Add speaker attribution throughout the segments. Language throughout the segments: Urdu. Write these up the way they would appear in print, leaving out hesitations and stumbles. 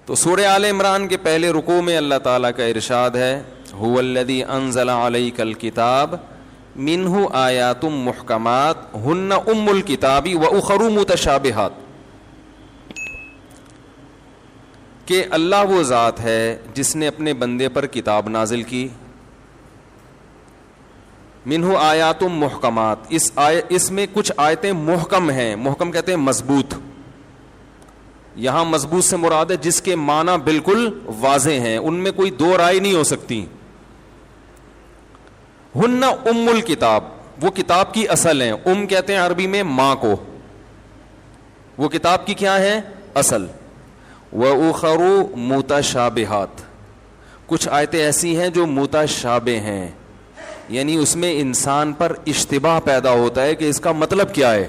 Speaker 1: تو سورہ آل عمران کے پہلے رکوع میں اللہ تعالیٰ کا ارشاد ہے هو الذی انزل علیک الکتاب منہ آیات محکمات ہن ام الکتاب واخر متشابہات، کہ اللہ وہ ذات ہے جس نے اپنے بندے پر کتاب نازل کی، منہ آیات محکمات، اس میں کچھ آیتیں محکم ہیں، محکم کہتے ہیں مضبوط، یہاں مضبوط سے مراد ہے جس کے معنی بالکل واضح ہیں، ان میں کوئی دو رائے نہیں ہو سکتی۔ ہن ام الکتاب، وہ کتاب کی اصل ہیں، ام کہتے ہیں عربی میں ماں کو، وہ کتاب کی کیا ہے؟ اصل۔ وَأُخَرُ مُتَشَابِهَاتٌ، کچھ آیتیں ایسی ہیں جو متشابہ ہیں، یعنی اس میں انسان پر اشتباہ پیدا ہوتا ہے کہ اس کا مطلب کیا ہے۔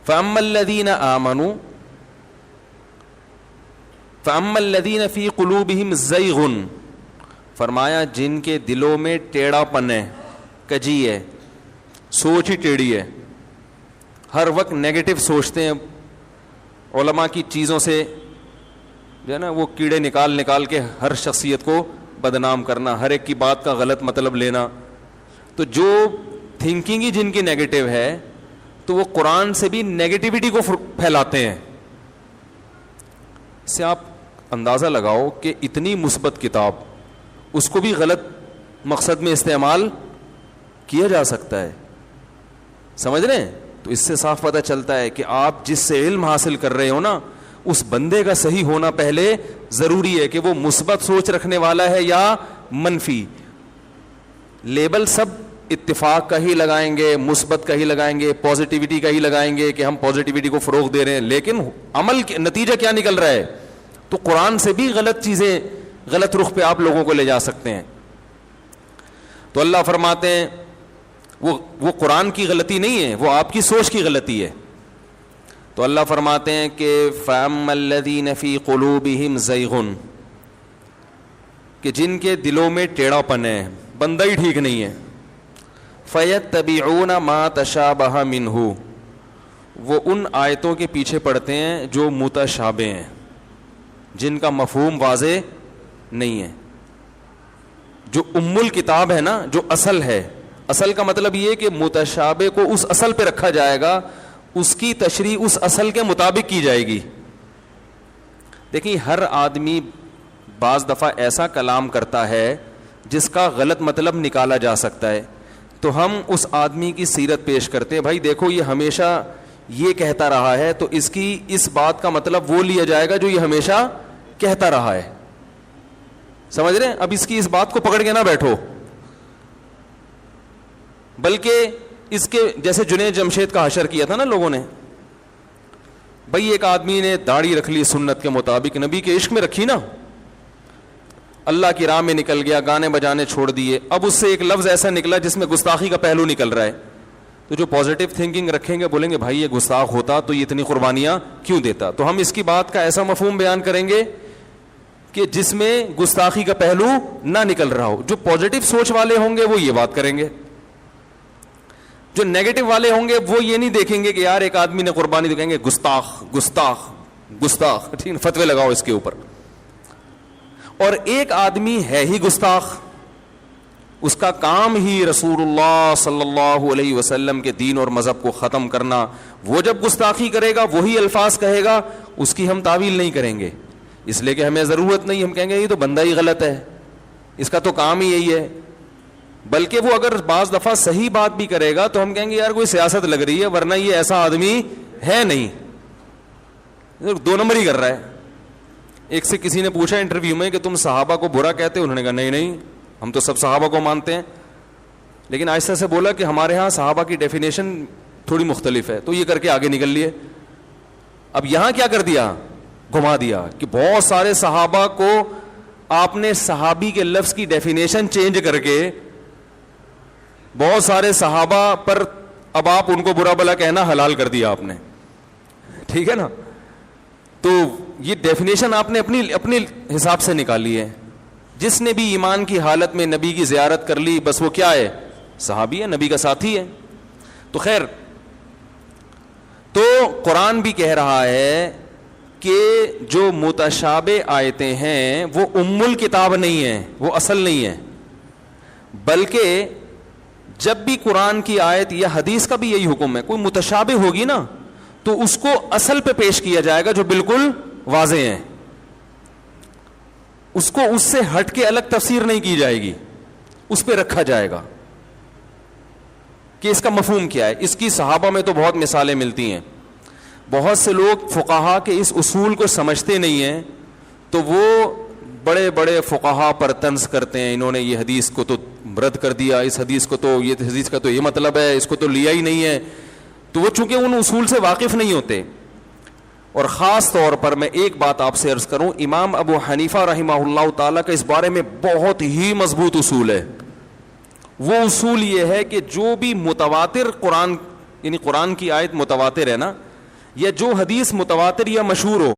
Speaker 1: فَأَمَّا الَّذِينَ آمَنُوا فَأَمَّا الَّذِينَ فِي قُلُوبِهِمْ زَيْغٌ، فرمایا جن کے دلوں میں ٹیڑھا پن ہے، کجی ہے، سوچ ہی ٹیڑھی ہے، ہر وقت نیگیٹو سوچتے ہیں، علماء کی چیزوں سے جو ہے نا وہ کیڑے نکال کے ہر شخصیت کو بدنام کرنا، ہر ایک کی بات کا غلط مطلب لینا، تو جو تھنکنگ ہی جن کی نیگیٹو ہے تو وہ قرآن سے بھی نیگیٹیوٹی کو پھیلاتے ہیں۔ اس سے آپ اندازہ لگاؤ کہ اتنی مثبت کتاب، اس کو بھی غلط مقصد میں استعمال کیا جا سکتا ہے، سمجھ رہے ہیں؟ تو اس سے صاف پتہ چلتا ہے کہ آپ جس سے علم حاصل کر رہے ہو نا، اس بندے کا صحیح ہونا پہلے ضروری ہے کہ وہ مثبت سوچ رکھنے والا ہے یا منفی۔ لیبل سب اتفاق کا ہی لگائیں گے، مثبت کا ہی لگائیں گے، پازیٹیوٹی کا ہی لگائیں گے کہ ہم پازیٹیوٹی کو فروغ دے رہے ہیں، لیکن عمل نتیجہ کیا نکل رہا ہے؟ تو قرآن سے بھی غلط چیزیں، غلط رخ پہ آپ لوگوں کو لے جا سکتے ہیں۔ تو اللہ فرماتے ہیں وہ قرآن کی غلطی نہیں ہے، وہ آپ کی سوچ کی غلطی ہے۔ تو اللہ فرماتے ہیں کہ فَأَمَّا الَّذِينَ فِي قُلُوبِهِمْ زَيْغٌ، کہ جن کے دلوں میں ٹیڑھا پن ہے، بندہ ہی ٹھیک نہیں ہے، فَيَتَّبِعُونَ مَا تَشَابَهَ مِنْهُ، وہ ان آیتوں کے پیچھے پڑتے ہیں جو متشابہ ہیں، جن کا مفہوم واضح نہیں ہے۔ جو ام الکتاب ہے نا، جو اصل ہے، اصل کا مطلب یہ کہ متشابہ کو اس اصل پہ رکھا جائے گا، اس کی تشریح اس اصل کے مطابق کی جائے گی۔ دیکھیں ہر آدمی بعض دفعہ ایسا کلام کرتا ہے جس کا غلط مطلب نکالا جا سکتا ہے، تو ہم اس آدمی کی سیرت پیش کرتے ہیں، بھائی دیکھو یہ ہمیشہ یہ کہتا رہا ہے، تو اس کی اس بات کا مطلب وہ لیا جائے گا جو یہ ہمیشہ کہتا رہا ہے، سمجھ رہے ہیں؟ اب اس کی اس بات کو پکڑ کے نہ بیٹھو، بلکہ اس کے جیسے جنید جمشید کا حشر کیا تھا نا لوگوں نے، بھئی ایک آدمی نے داڑھی رکھ لی سنت کے مطابق، نبی کے عشق میں رکھی نا، اللہ کی راہ میں نکل گیا، گانے بجانے چھوڑ دیے، اب اس سے ایک لفظ ایسا نکلا جس میں گستاخی کا پہلو نکل رہا ہے، تو جو پازیٹیو تھنکنگ رکھیں گے بولیں گے بھائی یہ گستاخ ہوتا تو یہ اتنی قربانیاں کیوں دیتا، تو ہم اس کی بات کا ایسا مفہوم بیان کریں گے کہ جس میں گستاخی کا پہلو نہ نکل رہا ہو۔ جو پازیٹیو سوچ والے ہوں گے وہ یہ بات کریں گے، جو نیگیٹو والے ہوں گے وہ یہ نہیں دیکھیں گے کہ یار ایک آدمی نے قربانی، تو کہیں گے گستاخ گستاخ گستاخ، ٹھیک، فتوے لگاؤ اس کے اوپر۔ اور ایک آدمی ہے ہی گستاخ، اس کا کام ہی رسول اللہ صلی اللہ علیہ وسلم کے دین اور مذہب کو ختم کرنا، وہ جب گستاخی کرے گا وہی الفاظ کہے گا، اس کی ہم تعویل نہیں کریں گے، اس لیے کہ ہمیں ضرورت نہیں، ہم کہیں گے یہ تو بندہ ہی غلط ہے، اس کا تو کام ہی یہی ہے، بلکہ وہ اگر بعض دفعہ صحیح بات بھی کرے گا تو ہم کہیں گے یار کوئی سیاست لگ رہی ہے، ورنہ یہ ایسا آدمی ہے نہیں، دو نمبر ہی کر رہا ہے۔ ایک سے کسی نے پوچھا انٹرویو میں کہ تم صحابہ کو برا کہتے ہو؟ انہوں نے کہا نہیں نہیں، ہم تو سب صحابہ کو مانتے ہیں، لیکن آہستہ سے بولا کہ ہمارے ہاں صحابہ کی ڈیفینیشن تھوڑی مختلف ہے، تو یہ کر کے آگے نکل لیے۔ اب یہاں کیا کر دیا؟ گھما دیا کہ بہت سارے صحابہ کو آپ نے صحابی کے لفظ کی ڈیفینیشن چینج کر کے بہت سارے صحابہ پر اب آپ ان کو برا بلا کہنا حلال کر دیا آپ نے، ٹھیک ہے نا؟ تو یہ ڈیفینیشن آپ نے اپنی حساب سے نکالی ہے۔ جس نے بھی ایمان کی حالت میں نبی کی زیارت کر لی بس وہ کیا ہے؟ صحابی ہے، نبی کا ساتھی ہے۔ تو خیر، تو قرآن بھی کہہ رہا ہے کہ جو متشابہ آیتیں ہیں وہ ام الکتاب نہیں ہیں, وہ اصل نہیں ہے, بلکہ جب بھی قرآن کی آیت یا حدیث کا بھی یہی حکم ہے, کوئی متشابہ ہوگی نا تو اس کو اصل پہ پیش کیا جائے گا جو بالکل واضح ہے, اس کو اس سے ہٹ کے الگ تفسیر نہیں کی جائے گی, اس پہ رکھا جائے گا کہ اس کا مفہوم کیا ہے. اس کی صحابہ میں تو بہت مثالیں ملتی ہیں. بہت سے لوگ فقہا کے اس اصول کو سمجھتے نہیں ہیں تو وہ بڑے بڑے فقہا پر طنز کرتے ہیں, انہوں نے یہ حدیث کو تو رد کر دیا, اس حدیث کو تو یہ حدیث کا تو یہ مطلب ہے, اس کو تو لیا ہی نہیں ہے. تو وہ چونکہ ان اصول سے واقف نہیں ہوتے. اور خاص طور پر میں ایک بات آپ سے عرض کروں, امام ابو حنیفہ رحمہ اللہ تعالیٰ کا اس بارے میں بہت ہی مضبوط اصول ہے. وہ اصول یہ ہے کہ جو بھی متواتر قرآن یعنی قرآن کی آیت متواتر ہے نا, یا جو حدیث متواتر یا مشہور ہو,